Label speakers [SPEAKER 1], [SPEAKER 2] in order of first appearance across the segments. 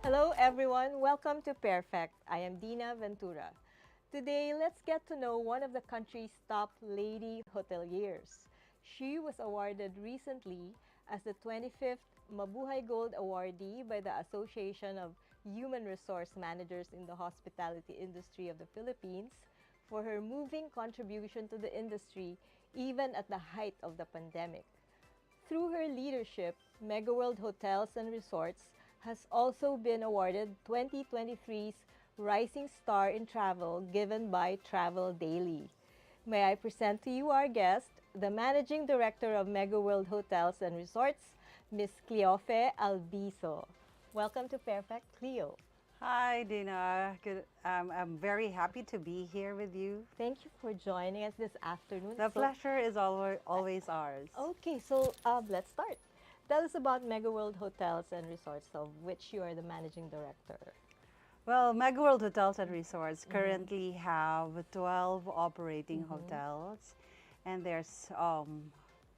[SPEAKER 1] Hello everyone, welcome to Pairfect. I am Dinah Ventura. Today, let's get to know one of the country's top lady hoteliers. She was awarded recently as the 25th Mabuhay Gold Awardee by the Association of Human Resource Managers in the Hospitality Industry of the Philippines for her moving contribution to the industry even at the height of the pandemic. Through her leadership, Megaworld Hotels and Resorts has also been awarded 2023's Rising Star in Travel given by Travel Daily. May I present to you our guest, the Managing Director of Megaworld Hotels and Resorts, Ms. Cleofe Albiso. Welcome to Perfect, Cleo.
[SPEAKER 2] Hi, Dina. I'm very happy to be here with you.
[SPEAKER 1] Thank you for joining us this afternoon.
[SPEAKER 2] The pleasure is always ours.
[SPEAKER 1] Okay, let's start. Tell us about Megaworld Hotels and Resorts, of which you are the managing director.
[SPEAKER 2] Well, Megaworld Hotels and Resorts currently have 12 operating hotels, and there's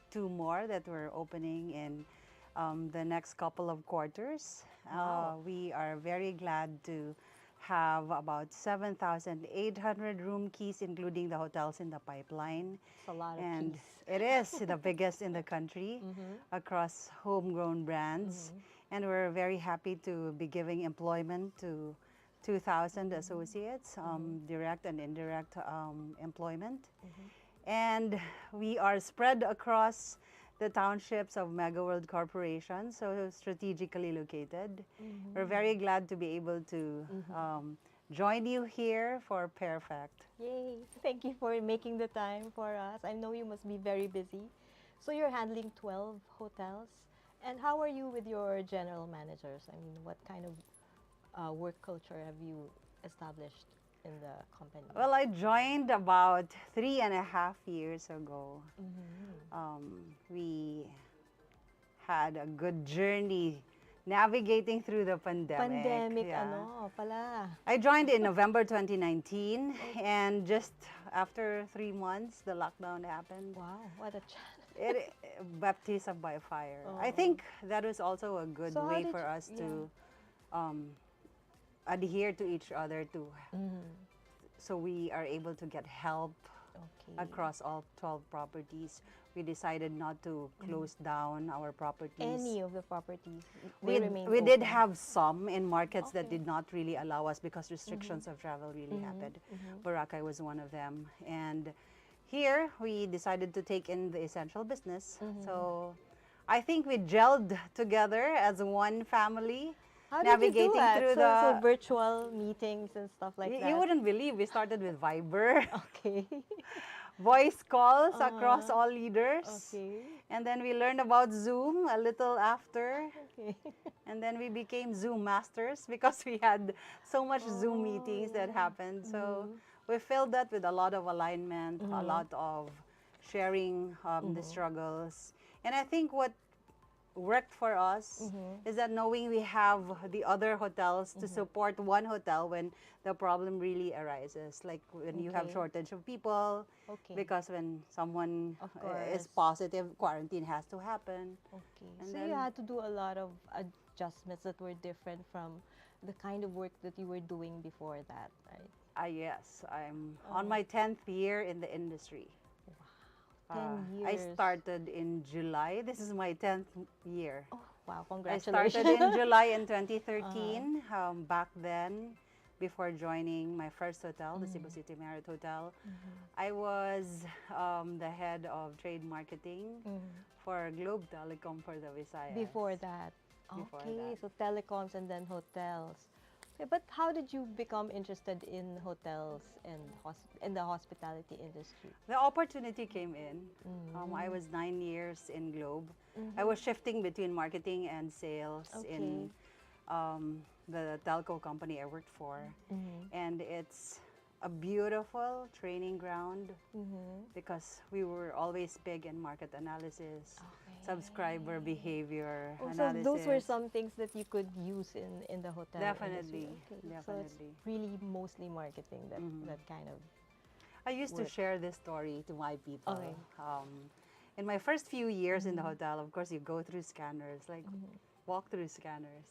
[SPEAKER 2] two more that we're opening in the next couple of quarters.
[SPEAKER 1] Wow.
[SPEAKER 2] We are very glad to have about 7,800 room keys, including the hotels in the pipeline.
[SPEAKER 1] It's a lot of
[SPEAKER 2] And
[SPEAKER 1] keys.
[SPEAKER 2] it is the biggest in the country across homegrown brands. And we're very happy to be giving employment to 2,000 associates, direct and indirect employment. And we are spread across the townships of Megaworld Corporation, so strategically located. We're very glad to be able to join you here for Pairfect.
[SPEAKER 1] Yay! Thank you for making the time for us. I know you must be very busy. So you're handling 12 hotels. And how are you with your general managers? I mean, what kind of work culture have you established in the company?
[SPEAKER 2] Well, I joined about 3.5 years ago. We had a good journey navigating through the pandemic.
[SPEAKER 1] Pala.
[SPEAKER 2] I joined in November 2019, and just after 3 months, the lockdown happened.
[SPEAKER 1] Wow, what a challenge.
[SPEAKER 2] It baptism by fire. I think that was also a good
[SPEAKER 1] So how
[SPEAKER 2] way
[SPEAKER 1] did
[SPEAKER 2] for
[SPEAKER 1] you-
[SPEAKER 2] us to adhere to each other so we are able to get help
[SPEAKER 1] Okay.
[SPEAKER 2] across all 12 properties. We decided not to close down our properties.
[SPEAKER 1] Any of the properties,
[SPEAKER 2] We,
[SPEAKER 1] they remain
[SPEAKER 2] we did
[SPEAKER 1] open.
[SPEAKER 2] have some in markets that
[SPEAKER 1] Okay.
[SPEAKER 2] did not really allow us because restrictions of travel really happened. Boracay was one of them. And here we decided to take in the essential business. So I think we gelled together as one family.
[SPEAKER 1] How did you
[SPEAKER 2] navigating
[SPEAKER 1] do that?
[SPEAKER 2] through
[SPEAKER 1] So virtual meetings and stuff like that.
[SPEAKER 2] you wouldn't believe we started with Viber.
[SPEAKER 1] Okay.
[SPEAKER 2] Voice calls across all leaders.
[SPEAKER 1] Okay.
[SPEAKER 2] And then we learned about Zoom a little after.
[SPEAKER 1] Okay.
[SPEAKER 2] And then we became Zoom masters because we had so much Zoom meetings that happened. So we filled that with a lot of alignment, a lot of sharing the struggles. And I think what worked for us is that knowing we have the other hotels to support one hotel when the problem really arises, like when you have
[SPEAKER 1] Okay.
[SPEAKER 2] shortage of people,
[SPEAKER 1] Okay.
[SPEAKER 2] because when someone
[SPEAKER 1] Of
[SPEAKER 2] is
[SPEAKER 1] course.
[SPEAKER 2] positive, quarantine has to happen.
[SPEAKER 1] Okay.
[SPEAKER 2] And
[SPEAKER 1] So
[SPEAKER 2] then-
[SPEAKER 1] you had to do a lot of adjustments that were different from the kind of work that you were doing before that, right?
[SPEAKER 2] Yes, I'm on my 10th year in the industry.
[SPEAKER 1] 10
[SPEAKER 2] I
[SPEAKER 1] years.
[SPEAKER 2] started in July. This is my 10th year.
[SPEAKER 1] Oh, wow,
[SPEAKER 2] I
[SPEAKER 1] congratulations.
[SPEAKER 2] started in July in 2013. Back then, before joining my first hotel, the Cebu City Marriott Hotel, I was the head of trade marketing for Globe Telecom for the Visayas.
[SPEAKER 1] Before that.
[SPEAKER 2] Before
[SPEAKER 1] Okay,
[SPEAKER 2] that.
[SPEAKER 1] so telecoms and then hotels. Okay, but how did you become interested in hotels and in the hospitality industry?
[SPEAKER 2] The opportunity came in. I was 9 years in Globe. I was shifting between marketing and sales in the telco company I worked for. And it's a beautiful training ground because we were always big in market analysis,
[SPEAKER 1] Okay.
[SPEAKER 2] subscriber behavior
[SPEAKER 1] Oh, so
[SPEAKER 2] analysis.
[SPEAKER 1] those were some things that you could use in the hotel
[SPEAKER 2] Definitely,
[SPEAKER 1] industry. Okay.
[SPEAKER 2] definitely.
[SPEAKER 1] So it's really mostly marketing, that kind of.
[SPEAKER 2] I used to
[SPEAKER 1] work.
[SPEAKER 2] share this story to my people.
[SPEAKER 1] Okay.
[SPEAKER 2] In my first few years in the hotel, of course, you go through scanners like, walkthrough scanners.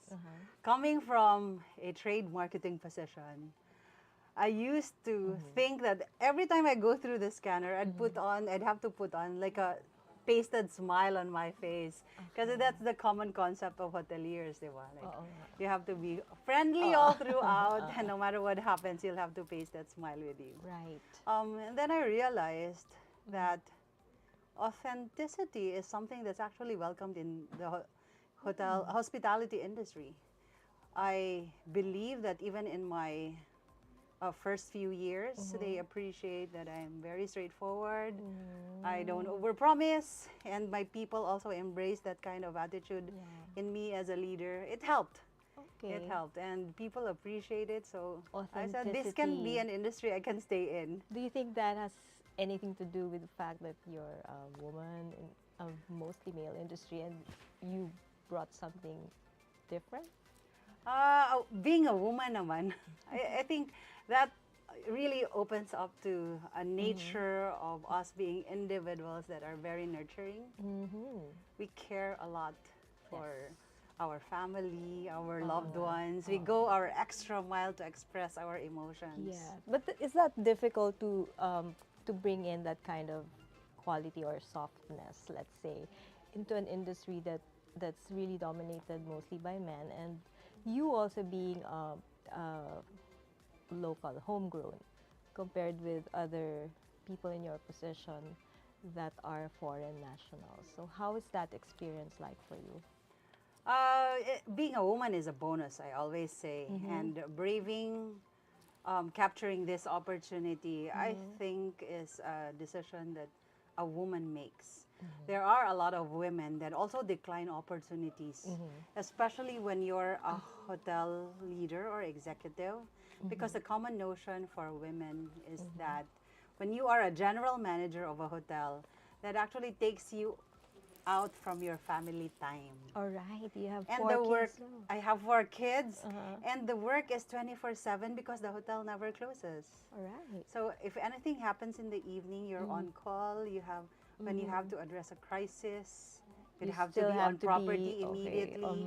[SPEAKER 2] Coming from a trade marketing position, I used to think that every time I go through the scanner, I'd have to put on like a pasted smile on my face. Because that's the common concept of hoteliers, di ba? Like, you have to be friendly all throughout, and no matter what happens, you'll have to paste that smile with you.
[SPEAKER 1] Right.
[SPEAKER 2] And then I realized that authenticity is something that's actually welcomed in the hospitality industry. I believe that even in my first few years, they appreciate that I'm very straightforward. I don't overpromise, and my people also embrace that kind of attitude in me as a leader. It helped.
[SPEAKER 1] Okay.
[SPEAKER 2] It helped, and people appreciate it. So I said, this can be an industry I can stay in.
[SPEAKER 1] Do you think that has anything to do with the fact that you're a woman in a mostly male industry and you brought something different?
[SPEAKER 2] Being a woman naman, I think that really opens up to a nature of us being individuals that are very nurturing. We care a lot for our family, our loved ones. We go our extra mile to express our emotions.
[SPEAKER 1] Yeah, but is that difficult to bring in that kind of quality or softness, let's say, into an industry that's really dominated mostly by men, and you also being local, homegrown, compared with other people in your position that are foreign nationals. So how is that experience like for you?
[SPEAKER 2] Being a woman is a bonus, I always say, and braving, capturing this opportunity, I think is a decision that a woman makes. There are a lot of women that also decline opportunities, especially when you're a hotel leader or executive, because the common notion for women is that when you are a general manager of a hotel, that actually takes you out from your family time.
[SPEAKER 1] All right, you have
[SPEAKER 2] And
[SPEAKER 1] four
[SPEAKER 2] the work,
[SPEAKER 1] kids now.
[SPEAKER 2] I have 4 kids, and the work is 24/7 because the hotel never closes.
[SPEAKER 1] All right.
[SPEAKER 2] So if anything happens in the evening, you're on call. You have when you have to address a crisis, you have to
[SPEAKER 1] still
[SPEAKER 2] be
[SPEAKER 1] have
[SPEAKER 2] on
[SPEAKER 1] to
[SPEAKER 2] property
[SPEAKER 1] be okay.
[SPEAKER 2] immediately.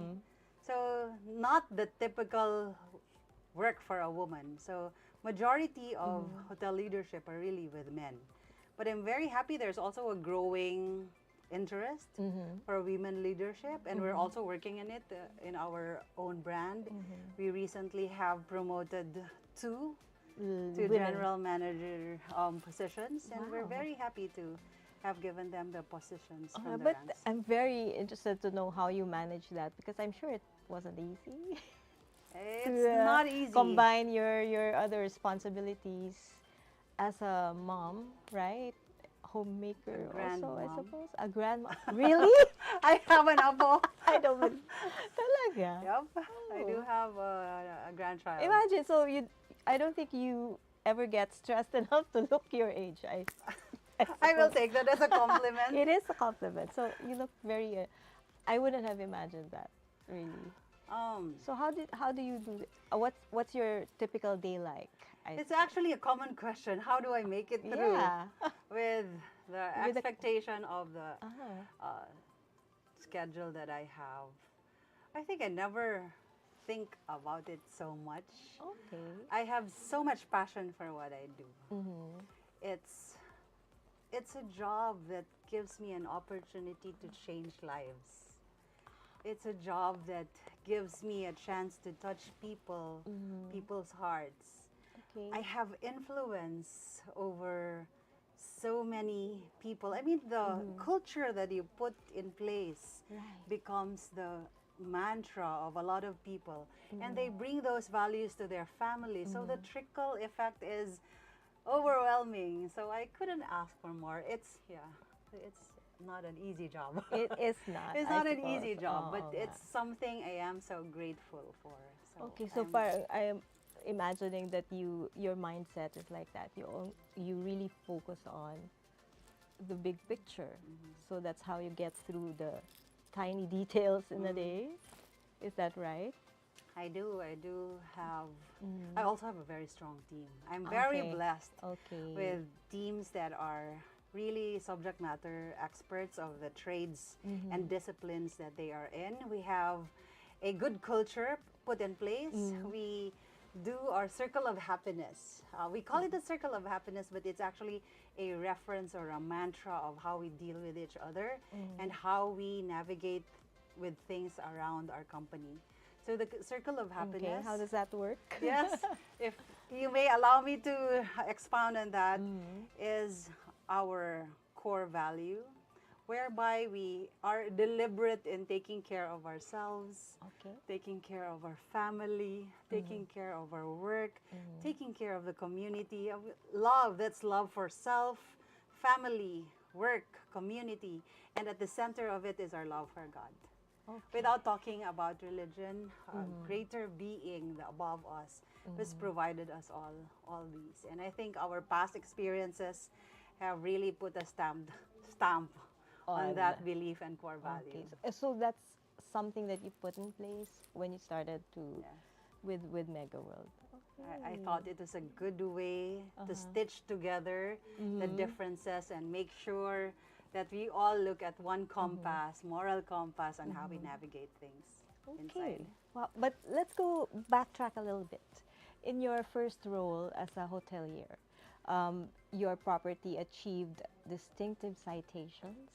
[SPEAKER 2] So not the typical work for a woman. So majority of hotel leadership are really with men. But I'm very happy there's also a growing interest for women leadership, and we're also working in it in our own brand. We recently have promoted two to
[SPEAKER 1] Women.
[SPEAKER 2] general manager positions, and we're
[SPEAKER 1] Wow.
[SPEAKER 2] very happy to have given them the positions from the
[SPEAKER 1] But
[SPEAKER 2] ranks.
[SPEAKER 1] I'm very interested to know how you manage that, because I'm sure it wasn't easy
[SPEAKER 2] It's
[SPEAKER 1] to
[SPEAKER 2] not easy.
[SPEAKER 1] combine your other responsibilities as a mom, right? Homemaker
[SPEAKER 2] A
[SPEAKER 1] also, I
[SPEAKER 2] grandmom.
[SPEAKER 1] suppose. A grandma. Really?
[SPEAKER 2] I have an apo.
[SPEAKER 1] I don't believe. Talaga?
[SPEAKER 2] Yep, I do
[SPEAKER 1] Oh.
[SPEAKER 2] have a grandchild.
[SPEAKER 1] Imagine, so I don't think you ever get stressed enough to look your age.
[SPEAKER 2] I will
[SPEAKER 1] suppose.
[SPEAKER 2] take that as a compliment.
[SPEAKER 1] It is a compliment. So you look very. I wouldn't have imagined that, really. So how do you do it? What's your typical day like?
[SPEAKER 2] It's actually a common question. How do I make it through
[SPEAKER 1] Yeah.
[SPEAKER 2] with the
[SPEAKER 1] With the-
[SPEAKER 2] expectation of the
[SPEAKER 1] Uh-huh.
[SPEAKER 2] schedule that I have? I think I never think about it so much.
[SPEAKER 1] Okay.
[SPEAKER 2] I have so much passion for what I do. It's it's a job that gives me an opportunity to change lives. It's a job that gives me a chance to touch people's hearts.
[SPEAKER 1] Okay.
[SPEAKER 2] I have influence over so many people. I mean, the culture that you put in place
[SPEAKER 1] Right.
[SPEAKER 2] becomes the mantra of a lot of people, and they bring those values to their family. So the trickle effect is overwhelming. So I couldn't ask for more. It's not an easy job.
[SPEAKER 1] It is not.
[SPEAKER 2] It's
[SPEAKER 1] I
[SPEAKER 2] not an
[SPEAKER 1] suppose.
[SPEAKER 2] easy job, but
[SPEAKER 1] Oo
[SPEAKER 2] it's
[SPEAKER 1] nga.
[SPEAKER 2] something I am so grateful for.
[SPEAKER 1] Okay, so far I am imagining that your mindset is like that. You really focus on the big picture. So that's how you get through the tiny details in a day. Is that right?
[SPEAKER 2] I do have. I also have a very strong team. I'm very
[SPEAKER 1] Okay.
[SPEAKER 2] blessed
[SPEAKER 1] Okay.
[SPEAKER 2] with teams that are really subject matter experts of the trades and disciplines that they are in. We have a good culture put in place. We do our circle of happiness. We call it the circle of happiness, but it's actually a reference or a mantra of how we deal with each other and how we navigate with things around our company. So the circle of happiness.
[SPEAKER 1] Okay, how does that work?
[SPEAKER 2] Yes, if you may allow me to expound on that, is our core value, whereby we are deliberate in taking care of ourselves,
[SPEAKER 1] Okay.
[SPEAKER 2] taking care of our family, taking care of our work, taking care of the community, of love. That's love for self, family, work, community, and at the center of it is our love for God.
[SPEAKER 1] Okay.
[SPEAKER 2] Without talking about religion, a greater being the above us who's provided us all these. And I think our past experiences have really put a stamp on that belief and core value.
[SPEAKER 1] Okay. So that's something that you put in place when you started to
[SPEAKER 2] Yes.
[SPEAKER 1] with Megaworld.
[SPEAKER 2] I thought it was a good way to stitch together the differences and make sure that we all look at one compass, moral compass, on how we navigate things
[SPEAKER 1] Okay.
[SPEAKER 2] inside.
[SPEAKER 1] Well, but let's go backtrack a little bit. In your first role as a hotelier, your property achieved distinctive citations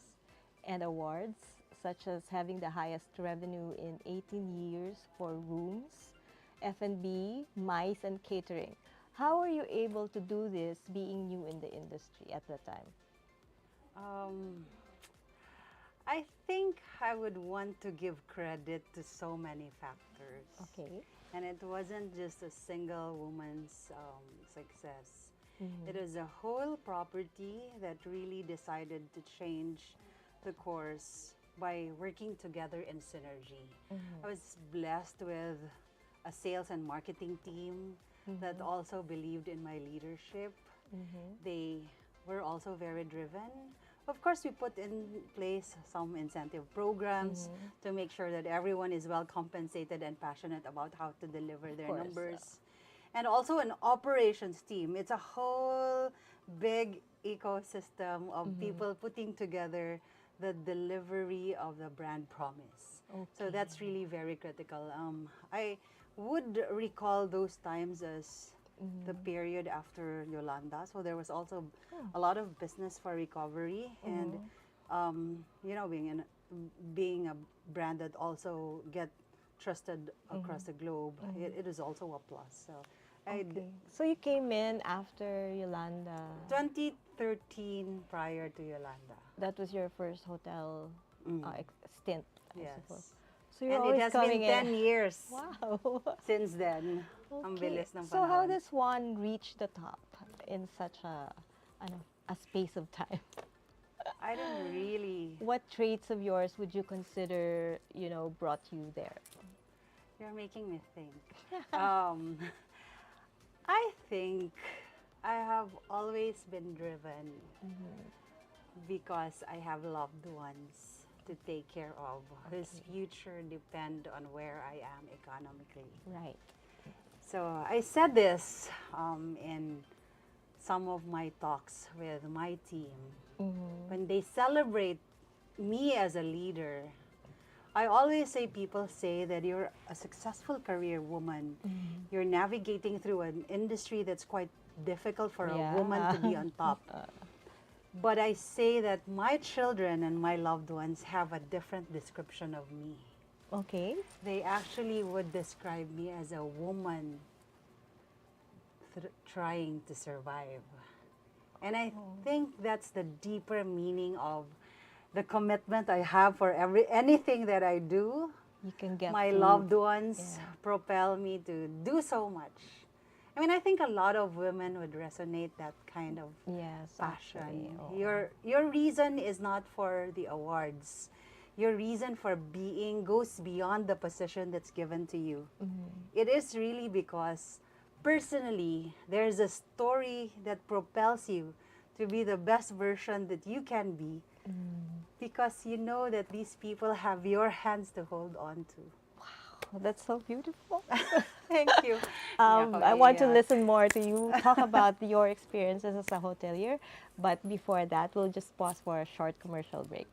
[SPEAKER 1] and awards, such as having the highest revenue in 18 years for rooms, F&B, MICE, and catering. How are you able to do this being new in the industry at the time?
[SPEAKER 2] Um, I think I would want to give credit to so many factors.
[SPEAKER 1] Okay.
[SPEAKER 2] And it wasn't just a single woman's success. It was a whole property that really decided to change the course by working together in synergy. I was blessed with a sales and marketing team that also believed in my leadership. They were also very driven. Of course, we put in place some incentive programs to make sure that everyone is well compensated and passionate about how to deliver their
[SPEAKER 1] course,
[SPEAKER 2] numbers. And also an operations team. It's a whole big ecosystem of people putting together the delivery of the brand promise. So that's really very critical. I would recall those times as the period after Yolanda. So there was also a lot of business for recovery, and being a brand that also get trusted across the globe, it is also a plus. So
[SPEAKER 1] Okay. So you came in after Yolanda.
[SPEAKER 2] 2013, prior to Yolanda.
[SPEAKER 1] That was your first hotel stint, I suppose.
[SPEAKER 2] Yes.
[SPEAKER 1] So you're
[SPEAKER 2] And it
[SPEAKER 1] always
[SPEAKER 2] has been
[SPEAKER 1] coming
[SPEAKER 2] 10
[SPEAKER 1] in.
[SPEAKER 2] years
[SPEAKER 1] Wow.
[SPEAKER 2] since then. Ang
[SPEAKER 1] Okay.
[SPEAKER 2] bilis ng
[SPEAKER 1] So how
[SPEAKER 2] panahon.
[SPEAKER 1] does one reach the top in such a space of time?
[SPEAKER 2] I don't really.
[SPEAKER 1] What traits of yours would you consider, brought you there?
[SPEAKER 2] You're making me think. I think I have always been driven because I have loved ones to take care of whose future depend on where I am economically.
[SPEAKER 1] Right.
[SPEAKER 2] So I said this in some of my talks with my team. When they celebrate me as a leader, I always say, people say that you're a successful career woman. You're navigating through an industry that's quite difficult for a woman to be on top. But I say that my children and my loved ones have a different description of me.
[SPEAKER 1] Okay.
[SPEAKER 2] They actually would describe me as a woman trying to survive. And I think that's the deeper meaning of the commitment I have for anything that I do.
[SPEAKER 1] You can get
[SPEAKER 2] My
[SPEAKER 1] through.
[SPEAKER 2] loved ones propel me to do so much. I mean, I think a lot of women would resonate that kind of
[SPEAKER 1] Yes,
[SPEAKER 2] passion.
[SPEAKER 1] actually. Oo.
[SPEAKER 2] Your reason is not for the awards. Your reason for being goes beyond the position that's given to you. It is really because personally, there's a story that propels you to be the best version that you can be, because you know that these people have your hands to hold on to.
[SPEAKER 1] Wow, that's so beautiful.
[SPEAKER 2] Thank you.
[SPEAKER 1] I want to listen more to you talk about your experiences as a hotelier. But before that, we'll just pause for a short commercial break.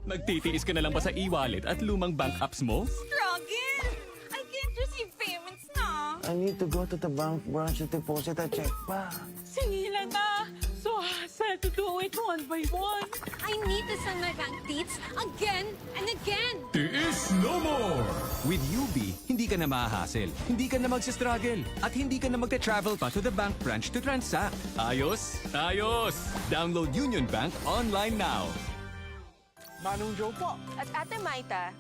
[SPEAKER 3] Nagtitiis ka na lang ba sa e-wallet at lumang bank apps mo?
[SPEAKER 4] Struggle! I can't receive payments na.
[SPEAKER 5] I need to go to the bank branch to deposit a check pa.
[SPEAKER 4] Singilan na. So hassle to do it one by one. I need to send my bank deets again and again.
[SPEAKER 3] Tiis no more! With UB, hindi ka na mahahassle, hindi ka na magsistruggle, at hindi ka na magte-travel pa to the bank branch to transact. Ayos? Ayos! Download Union Bank online now.
[SPEAKER 6] Manong Joe po.
[SPEAKER 7] At Ate Maita,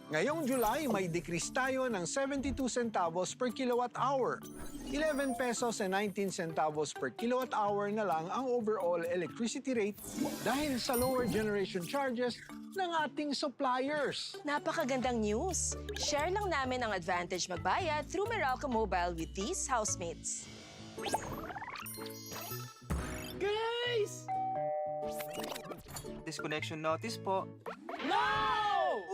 [SPEAKER 6] Ngayong July, may decrease tayo ng 72 centavos per kilowatt hour. 11 pesos and 19 centavos per kilowatt hour na lang ang overall electricity rate dahil sa lower generation charges ng ating suppliers.
[SPEAKER 7] napakagandang news. Share lang namin ang advantage magbayad through Meralco Mobile with these housemates.
[SPEAKER 8] Guys!
[SPEAKER 5] Disconnection notice po.
[SPEAKER 8] No!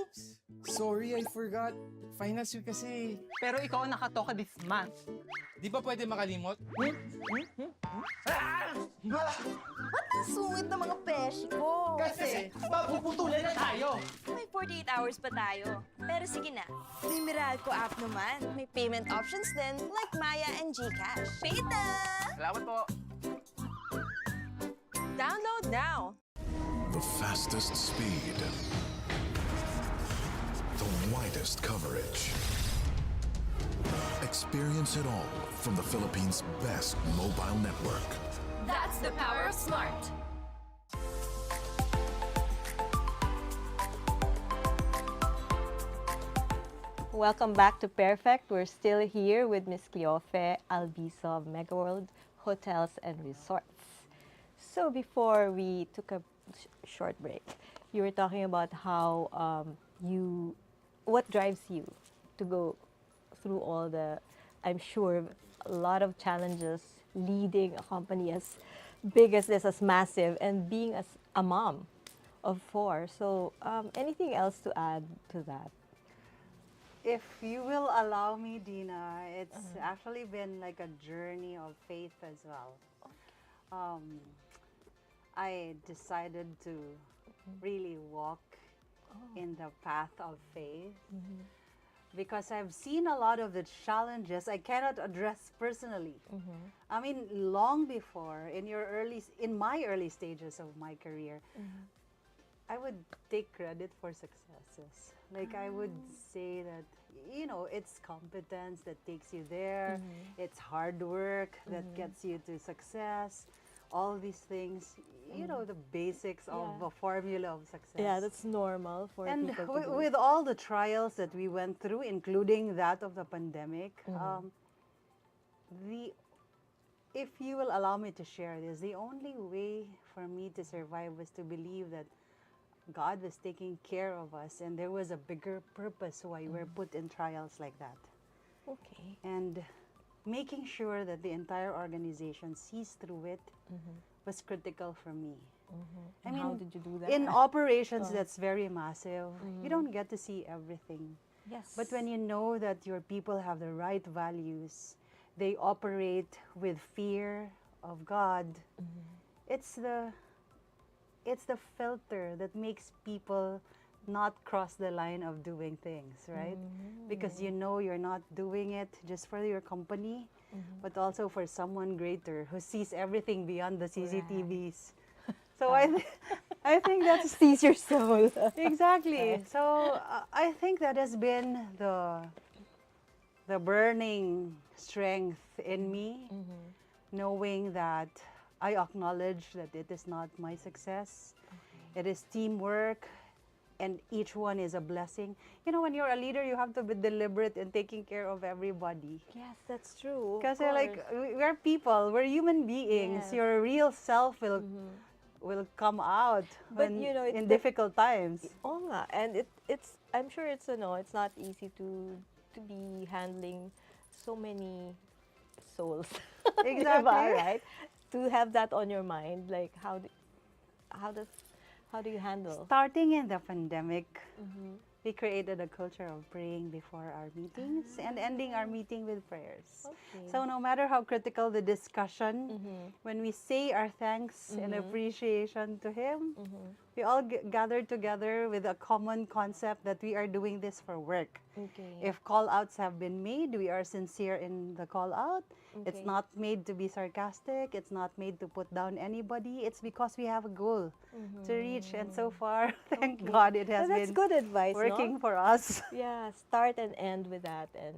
[SPEAKER 8] Oops! Sorry, I forgot. Finals week kasi.
[SPEAKER 9] Pero ikaw ang nakatoka this month.
[SPEAKER 8] Di ba pwede makalimot?
[SPEAKER 10] Ang sungit ng mga peshi ko.
[SPEAKER 8] Kasi mapuputulan na tayo.
[SPEAKER 10] May 48 hours pa tayo. Pero sige na, may Meralco app naman. May payment options din like Maya and GCash. Pita!
[SPEAKER 8] Salamat po.
[SPEAKER 7] Download now!
[SPEAKER 11] The fastest speed. The widest coverage. Experience it all from the Philippines' best mobile network.
[SPEAKER 4] That's the power of smart.
[SPEAKER 1] Welcome back to Pairfect. We're still here with Miss Cleofe Albiso of Megaworld Hotels and Resorts. So before we took a short break, you were talking about how what drives you to go through all the, I'm sure, a lot of challenges leading a company as big as this, as massive, and being as a mom of 4. So anything else to add to that?
[SPEAKER 2] If you will allow me, Dinah, it's actually been like a journey of faith as well. I decided to really walk in the path of faith because I've seen a lot of the challenges I cannot address personally. I mean, long before, in my early stages of my career, I would take credit for successes. Like I would say that, you know, it's competence that takes you there. It's hard work that gets you to success. All these things, you know, the basics of a formula of success.
[SPEAKER 1] Yeah, that's normal for
[SPEAKER 2] And
[SPEAKER 1] people to do.
[SPEAKER 2] with all the trials that we went through, including that of the pandemic, if you will allow me to share this, the only way for me to survive was to believe that God was taking care of us and there was a bigger purpose why we're put in trials like that.
[SPEAKER 1] Okay.
[SPEAKER 2] And making sure that the entire organization sees through it was critical for me. I
[SPEAKER 1] And
[SPEAKER 2] mean,
[SPEAKER 1] how did you do that?
[SPEAKER 2] in operations that's very massive, you don't get to see everything.
[SPEAKER 1] Yes.
[SPEAKER 2] But when you know that your people have the right values, they operate with fear of God, it's the filter that makes people not cross the line of doing things, right? Because you know you're not doing it just for your company, but also for someone greater who sees everything beyond the CCTVs. So I think that's
[SPEAKER 1] sees your soul.
[SPEAKER 2] exactly. So I think that has been the burning strength in me, knowing that I acknowledge that it is not my success. It is teamwork, and each one is a blessing. You know, when you're a leader, you have to be deliberate in taking care of everybody.
[SPEAKER 1] Yes, that's true.
[SPEAKER 2] Because like we're people, we're human beings.
[SPEAKER 1] Yes.
[SPEAKER 2] Your real self will come out
[SPEAKER 1] But,
[SPEAKER 2] when,
[SPEAKER 1] you know, it's
[SPEAKER 2] in
[SPEAKER 1] the-
[SPEAKER 2] difficult times.
[SPEAKER 1] Oo nga. And it's I'm sure it's it's not easy to be handling so many souls.
[SPEAKER 2] Exactly.
[SPEAKER 1] Diba, right? To have that on your mind, like how do you handle?
[SPEAKER 2] Starting in the pandemic, we created a culture of praying before our meetings and ending our meeting with prayers.
[SPEAKER 1] Okay.
[SPEAKER 2] So no matter how critical the discussion, when we say our thanks and appreciation to Him, we all gathered together with a common concept that we are doing this for work.
[SPEAKER 1] Okay.
[SPEAKER 2] If call outs have been made, we are sincere in the call out. It's
[SPEAKER 1] Okay.
[SPEAKER 2] not made to be sarcastic. It's not made to put down anybody. It's because we have a goal to reach. And so far, thank
[SPEAKER 1] Okay.
[SPEAKER 2] God, it has
[SPEAKER 1] That's
[SPEAKER 2] been
[SPEAKER 1] good advice,
[SPEAKER 2] working
[SPEAKER 1] no?
[SPEAKER 2] for us.
[SPEAKER 1] Yeah, start and end with that, and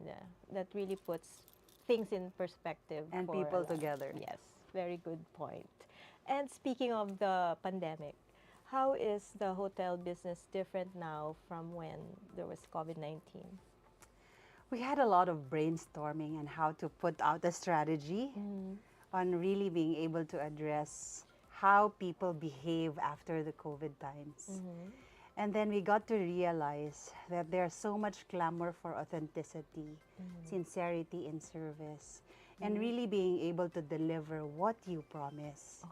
[SPEAKER 1] that really puts things in perspective
[SPEAKER 2] And
[SPEAKER 1] for
[SPEAKER 2] people
[SPEAKER 1] a lot.
[SPEAKER 2] together.
[SPEAKER 1] Yes, very good point. And speaking of the pandemic, how is the hotel business different now from when there was COVID-19?
[SPEAKER 2] We had a lot of brainstorming on how to put out a strategy on really being able to address how people behave after the COVID times. And then we got to realize that there's so much clamor for authenticity, sincerity in service, and really being able to deliver what you promise.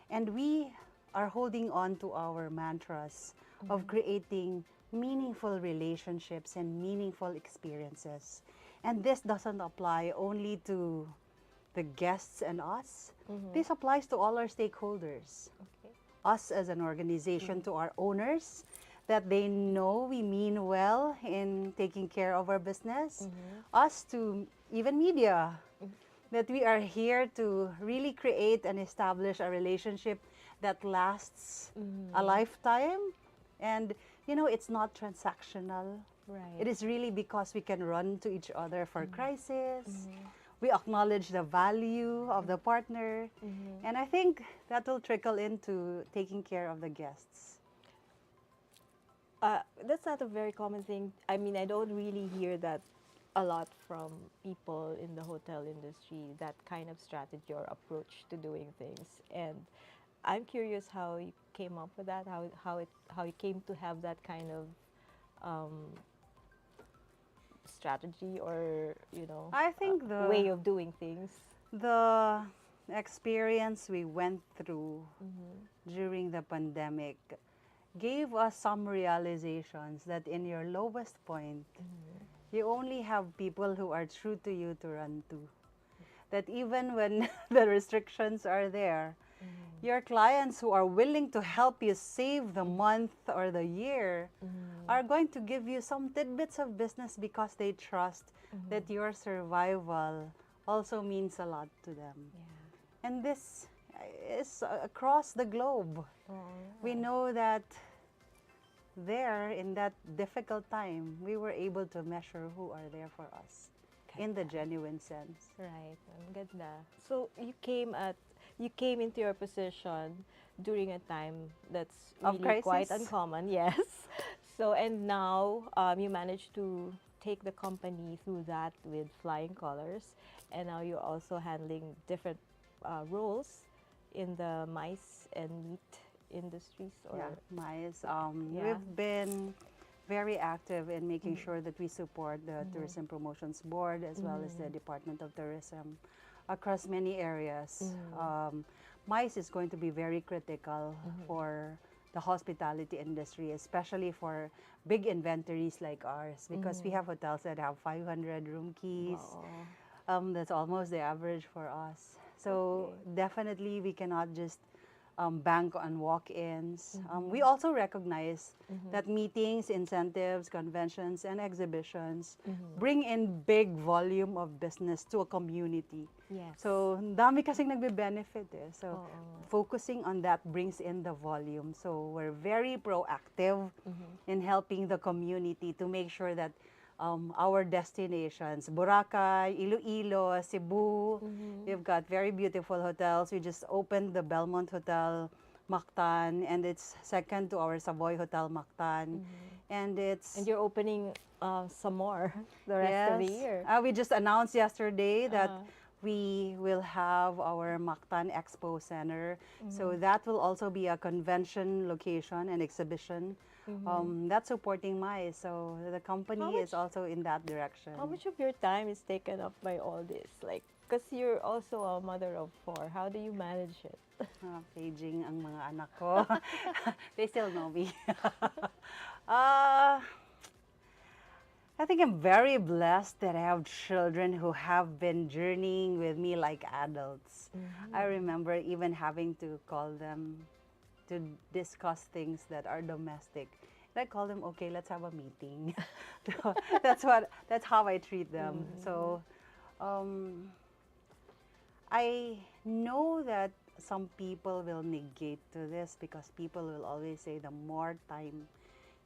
[SPEAKER 2] And we are holding on to our mantras of creating meaningful relationships and meaningful experiences. And this doesn't apply only to the guests and us. This applies to all our stakeholders.
[SPEAKER 1] Okay.
[SPEAKER 2] Us as an organization, to our owners, that they know we mean well in taking care of our business. Us to even media, that we are here to really create and establish a relationship that lasts a lifetime. And, you know, it's not transactional.
[SPEAKER 1] Right.
[SPEAKER 2] It is really because we can run to each other for crisis. We acknowledge the value of the partner. And I think that will trickle into taking care of the guests.
[SPEAKER 1] That's not a very common thing. I mean, I don't really hear that a lot from people in the hotel industry, that kind of strategy or approach to doing things. And I'm curious how you came up with that, how you came to have that kind of strategy, or
[SPEAKER 2] I think the
[SPEAKER 1] way of doing things.
[SPEAKER 2] The experience we went through during the pandemic gave us some realizations that in your lowest point, you only have people who are true to you to run to. That even when the restrictions are there, your clients who are willing to help you save the month or the year are going to give you some tidbits of business because they trust that your survival also means a lot to them.
[SPEAKER 1] Yeah.
[SPEAKER 2] And this is across the globe. We know that there, in that difficult time, we were able to measure who are there for us in the genuine sense.
[SPEAKER 1] Right. Ang ganda. So you came into your position during a time that's
[SPEAKER 2] Of
[SPEAKER 1] really quite
[SPEAKER 2] crisis.
[SPEAKER 1] uncommon, yes. So, and now you managed to take the company through that with flying colors, and now you're also handling different roles in the mice and meat industries. Or
[SPEAKER 2] Yeah, mice.
[SPEAKER 1] Yeah.
[SPEAKER 2] We've been very active in making sure that we support the Tourism Promotions Board as well as the Department of Tourism across many areas. MICE is going to be very critical for the hospitality industry, especially for big inventories like ours, because we have hotels that have 500 room keys. That's almost the average for us. So definitely we cannot just bank on walk-ins. We also recognize that meetings, incentives, conventions, and exhibitions bring in big volume of business to a community.
[SPEAKER 1] Yes.
[SPEAKER 2] So, dami kasing nagbe-benefit eh. So, focusing on that brings in the volume. So, we're very proactive in helping the community to make sure that our destinations, Boracay, Iloilo, Cebu, we've got very beautiful hotels. We just opened the Belmont Hotel, Mactan, and it's second to our Savoy Hotel, Mactan. And
[SPEAKER 1] you're opening some more the rest of the year.
[SPEAKER 2] We just announced yesterday that we will have our Mactan Expo Center. So that will also be a convention location and exhibition. That's supporting MICE. So the company is also in that direction.
[SPEAKER 1] How much of your time is taken up by all this? Like, because you're also a mother of 4. How do you manage it?
[SPEAKER 2] Paging ang mga anak ko. They still know me. I think I'm very blessed that I have children who have been journeying with me like adults. I remember even having to call them to discuss things that are domestic. And I call them, okay, let's have a meeting. That's how I treat them. So I know that some people will negate to this because people will always say the more time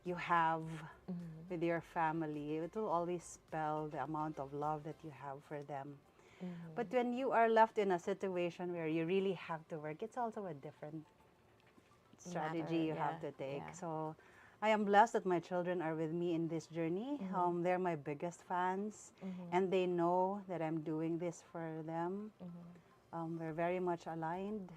[SPEAKER 2] you have with your family, it will always spell the amount of love that you have for them. But when you are left in a situation where you really have to work, it's also a different strategy you have to take. So I am blessed that my children are with me in this journey. They're my biggest fans, and they know that I'm doing this for them. We're very much aligned.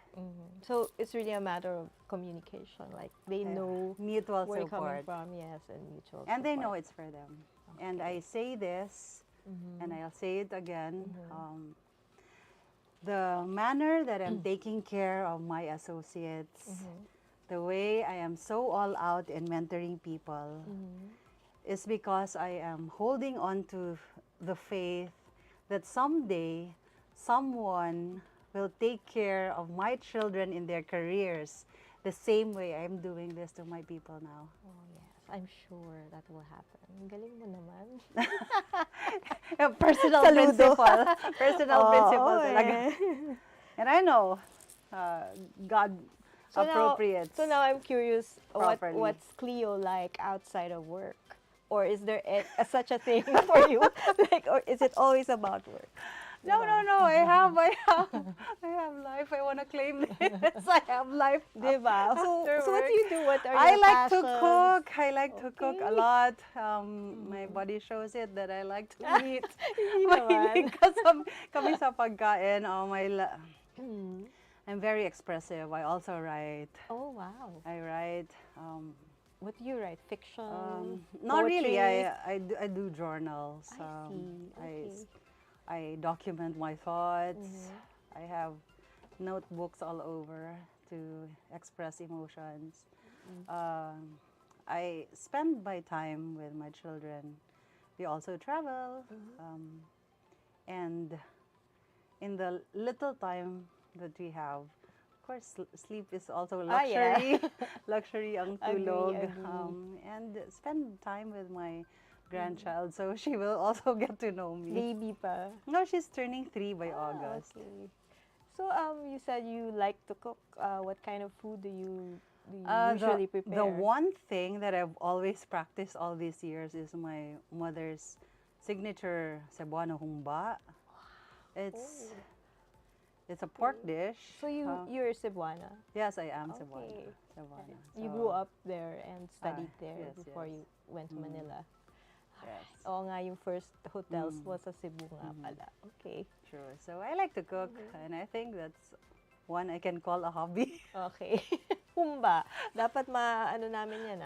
[SPEAKER 1] So it's really a matter of communication. Like they know
[SPEAKER 2] mutual
[SPEAKER 1] where you're coming
[SPEAKER 2] support.
[SPEAKER 1] from, yes, and mutual
[SPEAKER 2] And they
[SPEAKER 1] support.
[SPEAKER 2] know it's for them. And I say this, and I'll say it again. The manner that I'm taking care of my associates, the way I am so all out in mentoring people, is because I am holding on to the faith that someday someone will take care of my children in their careers the same way I'm doing this to my people now.
[SPEAKER 1] Oh, yes. I'm sure that will happen. Galing mo naman.
[SPEAKER 2] Personal
[SPEAKER 1] Saludo.
[SPEAKER 2] principle. Personal principle
[SPEAKER 1] Oo,
[SPEAKER 2] talaga. And I know God appropriates.
[SPEAKER 1] So now I'm curious,
[SPEAKER 2] properly.
[SPEAKER 1] what's Cleo like outside of work? Or is there such a thing for you? Like, or is it always about work?
[SPEAKER 2] No. I have life. I want to claim this. I have life.
[SPEAKER 1] Diba? So what do you do? What are
[SPEAKER 2] I
[SPEAKER 1] your
[SPEAKER 2] like to
[SPEAKER 1] passions?
[SPEAKER 2] cook. I like to cook a lot. My body shows it that I like to eat.
[SPEAKER 1] Hindi naman.
[SPEAKER 2] Because kami sa pagkain, I'm very expressive. I also write.
[SPEAKER 1] Oh, wow.
[SPEAKER 2] I write.
[SPEAKER 1] What do you write? Fiction?
[SPEAKER 2] Not really.
[SPEAKER 1] Poetry?
[SPEAKER 2] I do journals.
[SPEAKER 1] I see. Okay.
[SPEAKER 2] I document my thoughts. I have notebooks all over to express emotions. I spend my time with my children. We also travel. And in the little time that we have, of course, sleep is also luxury. Luxury ang tulog.
[SPEAKER 1] Agree.
[SPEAKER 2] And spend time with my grandchild, so she will also get to know me.
[SPEAKER 1] Baby pa.
[SPEAKER 2] No, she's turning 3 by August.
[SPEAKER 1] Okay. So you said you like to cook. What kind of food do you usually prepare?
[SPEAKER 2] The one thing that I've always practiced all these years is my mother's signature Cebuano humba. It's a pork dish.
[SPEAKER 1] So you're Cebuana?
[SPEAKER 2] Yes, I am
[SPEAKER 1] Okay.
[SPEAKER 2] Cebuana.
[SPEAKER 1] You grew up there and studied there
[SPEAKER 2] yes,
[SPEAKER 1] before you went to Manila.
[SPEAKER 2] Yes.
[SPEAKER 1] Oo nga, yung first hotels was sa Cebu nga pala. Okay.
[SPEAKER 2] Sure. So I like to cook, and I think that's one I can call a hobby.
[SPEAKER 1] Okay. Humba. Dapat ano namin yan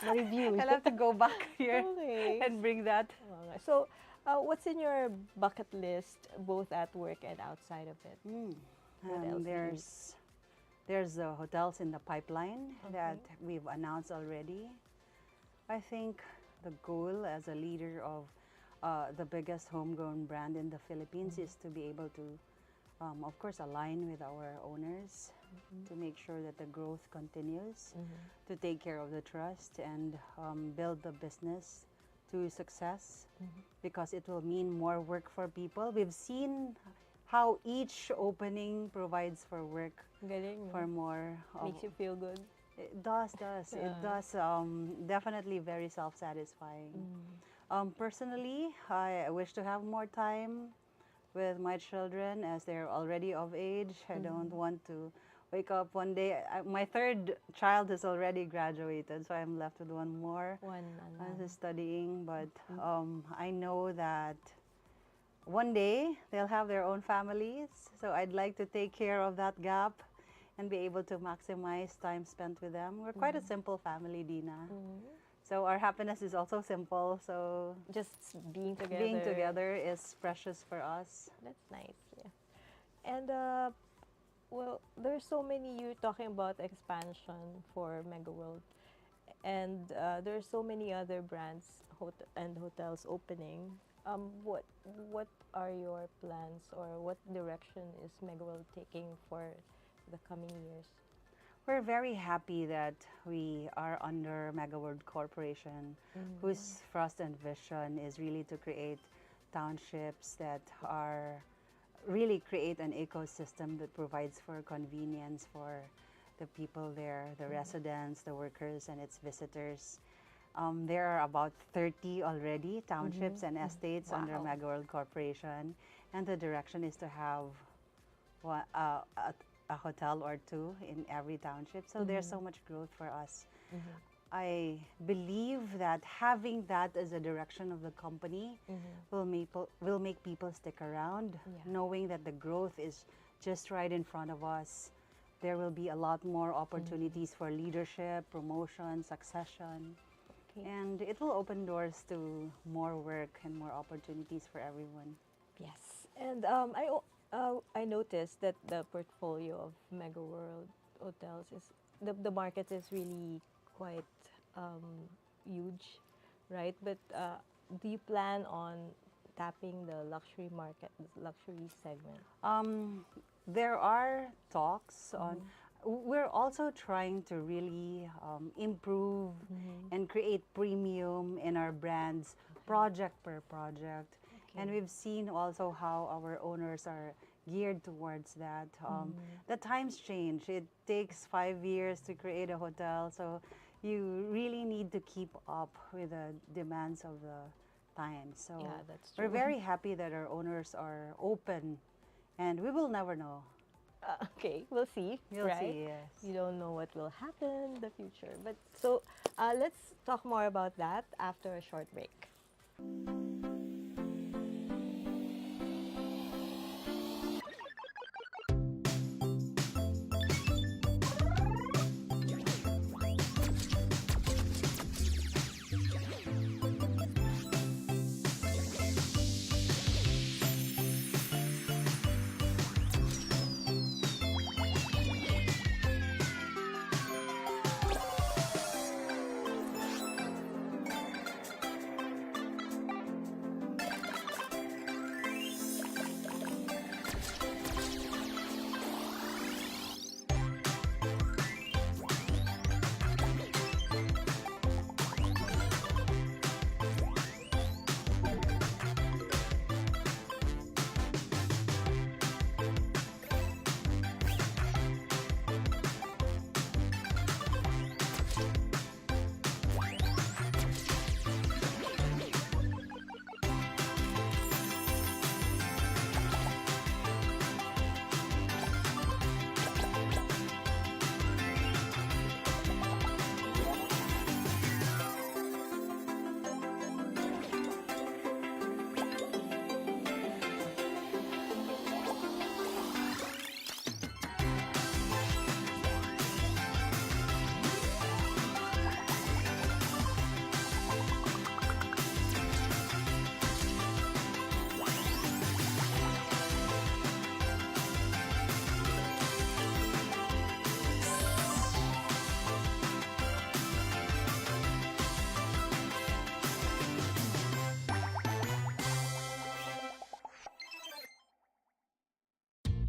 [SPEAKER 1] ma-review.
[SPEAKER 2] I'll have to go back here
[SPEAKER 1] Okay.
[SPEAKER 2] and bring that.
[SPEAKER 1] So, what's in your bucket list, both at work and outside of it? What else do you
[SPEAKER 2] There's hotels in the pipeline that we've announced already. I think the goal as a leader of the biggest homegrown brand in the Philippines is to be able to, of course, align with our owners to make sure that the growth continues, to take care of the trust and build the business to success, because it will mean more work for people. We've seen how each opening provides for work.
[SPEAKER 1] Galing,
[SPEAKER 2] for more.
[SPEAKER 1] Makes you feel good.
[SPEAKER 2] It does. It does. Definitely very self-satisfying. Personally, I wish to have more time with my children as they're already of age. I don't want to wake up one day. My third child has already graduated, so I'm left with one more. Studying, but I know that one day they'll have their own families, so I'd like to take care of that gap and be able to maximize time spent with them. We're quite a simple family, Dinah. So our happiness is also simple. So
[SPEAKER 1] just being together.
[SPEAKER 2] Being together is precious for us.
[SPEAKER 1] That's nice, yeah. And well, there's so many. You're talking about expansion for Megaworld, and there's so many other brands and hotels opening. What are your plans, or what direction is Megaworld taking for the coming years?
[SPEAKER 2] We're very happy that we are under Megaworld Corporation, whose thrust and vision is really to create townships that are really create an ecosystem that provides for convenience for the people there, the residents, the workers, and its visitors. There are about 30 already townships and estates under Megaworld Corporation, and the direction is to have a hotel or two in every township. So there's so much growth for us. I believe that having that as a direction of the company will make people stick around, knowing that the growth is just right in front of us. There will be a lot more opportunities for leadership, promotion, succession, and it will open doors to more work and more opportunities for everyone.
[SPEAKER 1] Yes, and I noticed that the portfolio of Megaworld hotels is the market is really quite huge, right? But do you plan on tapping the luxury market, the luxury segment?
[SPEAKER 2] There are talks on. We're also trying to really improve and create premium in our brands, project per project. And we've seen also how our owners are geared towards that. The times change. It takes 5 years to create a hotel, so you really need to keep up with the demands of the times. So
[SPEAKER 1] that's true.
[SPEAKER 2] we're very happy that our owners are open, and we will never know.
[SPEAKER 1] Okay, we'll see.
[SPEAKER 2] We'll
[SPEAKER 1] right?
[SPEAKER 2] see, yes.
[SPEAKER 1] You don't know what will happen in the future. But so let's talk more about that after a short break.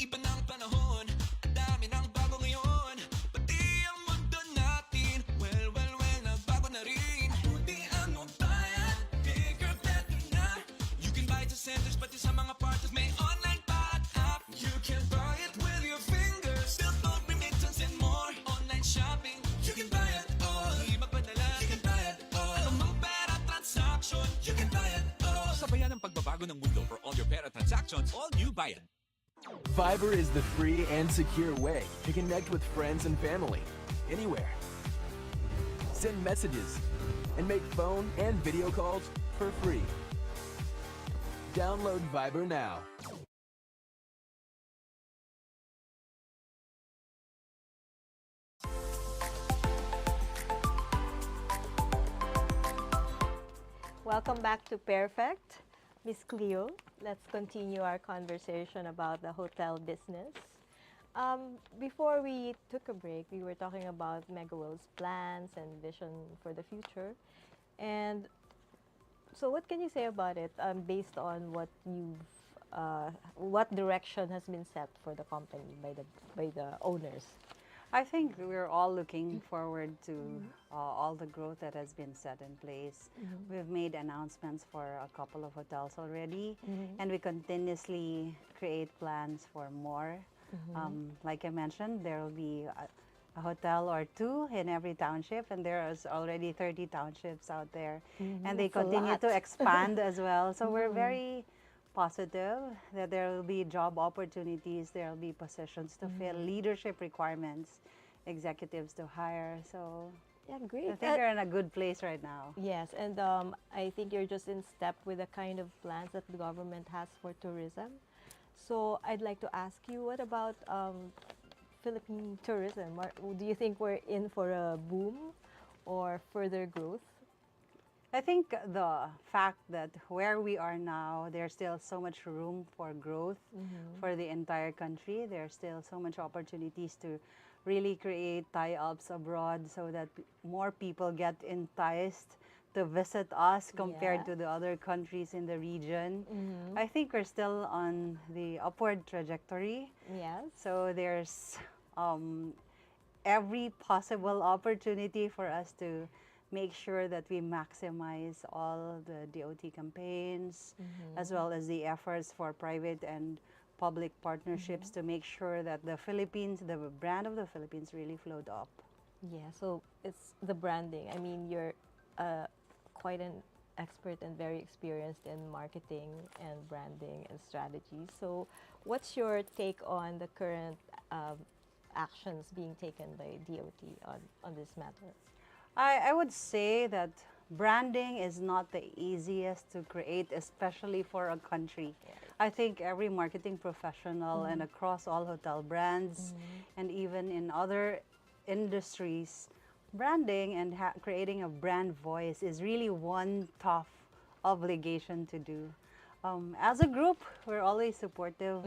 [SPEAKER 12] Iba ng panahon, dami ng bago ngayon. Pati ang mundo natin, well, nagbago na rin. Buti ano bayan, bigger, better na. You can buy it sa centers, pati sa mga partners, may online pa at app. You can buy it with your fingers, still don't remittance and more. Online shopping, you can buy it all. Di magpadala, you can buy it all. Ano mang pera transaction, you can buy it all.
[SPEAKER 3] Sabayan ang pagbabago ng mundo for all your pera transactions, all new Bayad.
[SPEAKER 13] Fiber is the free and secure way to connect with friends and family, anywhere. Send messages and make phone and video calls for free. Download Fiber now.
[SPEAKER 1] Welcome back to Pairfect. Miss Cleo, let's continue our conversation about the hotel business. Before we took a break, we were talking about Megaworld's plans and vision for the future. And so what can you say about it based on what direction has been set for the company by the owners?
[SPEAKER 2] I think we're all looking forward to all the growth that has been set in place. We've made announcements for a couple of hotels already, and we continuously create plans for more. Like I mentioned, there will be a hotel or two in every township, and there's already 30 townships out there, and they
[SPEAKER 1] That's a
[SPEAKER 2] continue
[SPEAKER 1] lot.
[SPEAKER 2] to expand as well. So we're very positive that there will be job opportunities, there will be positions to fill, leadership requirements, executives to hire. So
[SPEAKER 1] Yeah, great.
[SPEAKER 2] I think we're in a good place right now.
[SPEAKER 1] Yes, and I think you're just in step with the kind of plans that the government has for tourism. So I'd like to ask you, what about Philippine tourism? Do you think we're in for a boom or further growth?
[SPEAKER 2] I think the fact that where we are now, there's still so much room for growth for the entire country. There's still so much opportunities to really create tie-ups abroad so that more people get enticed to visit us compared to the other countries in the region. I think we're still on the upward trajectory.
[SPEAKER 1] Yes.
[SPEAKER 2] So there's every possible opportunity for us to make sure that we maximize all the DOT campaigns, as well as the efforts for private and public partnerships to make sure that the Philippines, the brand of the Philippines really flowed up.
[SPEAKER 1] Yeah, so it's the branding. I mean, you're quite an expert and very experienced in marketing and branding and strategy. So what's your take on the current actions being taken by DOT on this matter?
[SPEAKER 2] I would say that branding is not the easiest to create, especially for a country. I think every marketing professional and across all hotel brands and even in other industries, branding and creating a brand voice is really one tough obligation to do. As a group, we're always supportive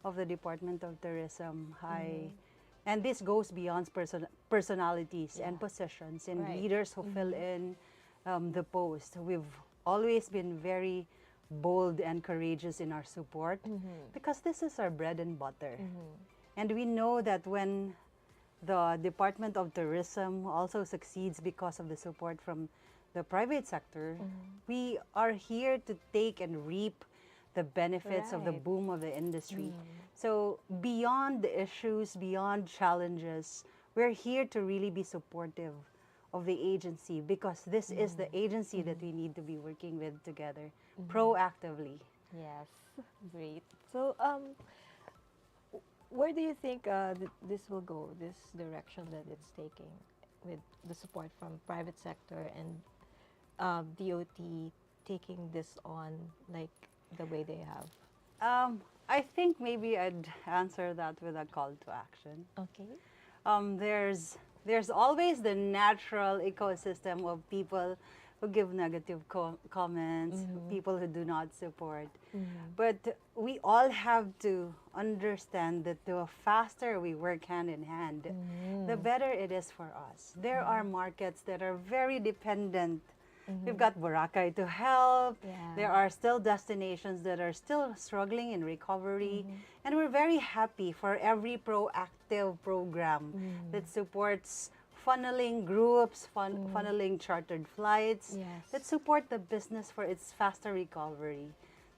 [SPEAKER 2] of the Department of Tourism. And this goes beyond personalities and positions and leaders who fill in the post. We've always been very bold and courageous in our support because this is our bread and butter. And we know that when the Department of Tourism also succeeds because of the support from the private sector, we are here to take and reap the benefits of the boom of the industry. So beyond the issues, beyond challenges, we're here to really be supportive of the agency because this is the agency that we need to be working with together proactively.
[SPEAKER 1] Yes, great. So where do you think this will go, this direction that it's taking with the support from private sector and DOT taking this on like the way they have?
[SPEAKER 2] I think maybe I'd answer that with a call to action.
[SPEAKER 1] Okay.
[SPEAKER 2] There's always the natural ecosystem of people who give negative comments, people who do not support. But we all have to understand that the faster we work hand in hand, the better it is for us. There are markets that are very dependent. We've got Boracay to help. There are still destinations that are still struggling in recovery. And we're very happy for every proactive program that supports funneling groups, funneling chartered flights, that support the business for its faster recovery.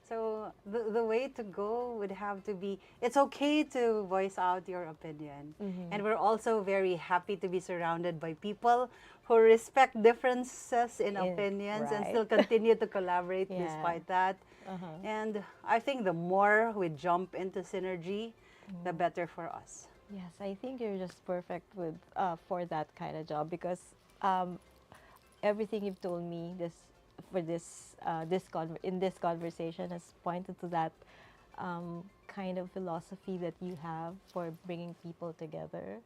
[SPEAKER 2] So the way to go would have to be, it's okay to voice out your opinion. And we're also very happy to be surrounded by people who respect differences in opinions and still continue to collaborate despite that. And I think the more we jump into synergy, the better for us.
[SPEAKER 1] Yes, I think you're just perfect with for that kind of job because everything you've told me in this conversation has pointed to that kind of philosophy that you have for bringing people together,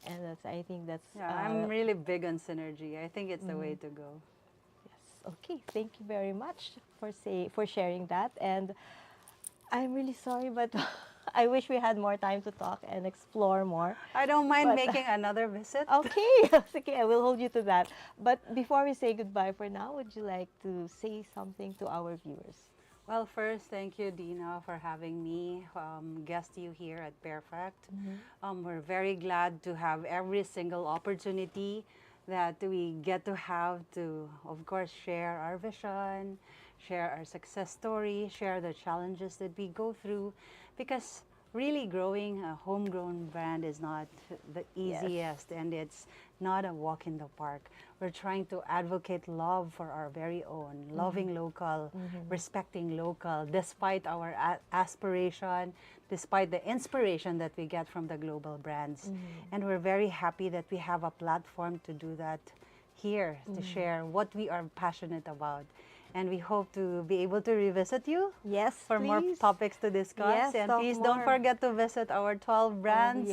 [SPEAKER 1] and I think that's.
[SPEAKER 2] I'm really big on synergy. I think it's the way to go.
[SPEAKER 1] Yes. Okay. Thank you very much for sharing that, and I'm really sorry, but. I wish we had more time to talk and explore more.
[SPEAKER 2] I don't mind making another visit.
[SPEAKER 1] Okay, okay, I will hold you to that. But before we say goodbye for now, would you like to say something to our viewers?
[SPEAKER 2] Well, first, thank you, Dinah, for having me, guest you here at Pairfect. We're very glad to have every single opportunity that we get to have to, of course, share our vision, share our success story, share the challenges that we go through, because really growing a homegrown brand is not the easiest, and it's not a walk in the park. We're trying to advocate love for our very own, loving local, respecting local, despite our aspiration, despite the inspiration that we get from the global brands. And we're very happy that we have a platform to do that here, to share what we are passionate about. And we hope to be able to revisit you for more topics to discuss. And please don't forget to visit our 12 brands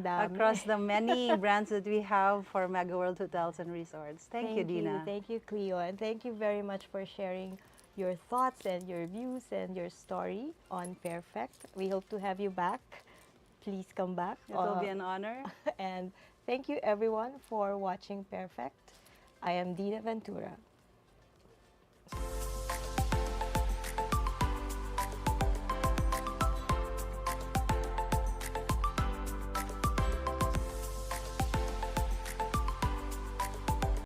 [SPEAKER 2] across the many brands that we have for Megaworld Hotels and Resorts. Thank you, Dinah.
[SPEAKER 1] Thank you, Cleo. And thank you very much for sharing your thoughts and your views and your story on Pairfect. We hope to have you back. Please come back.
[SPEAKER 2] It will be an honor.
[SPEAKER 1] And thank you, everyone, for watching Pairfect. I am Dinah Ventura.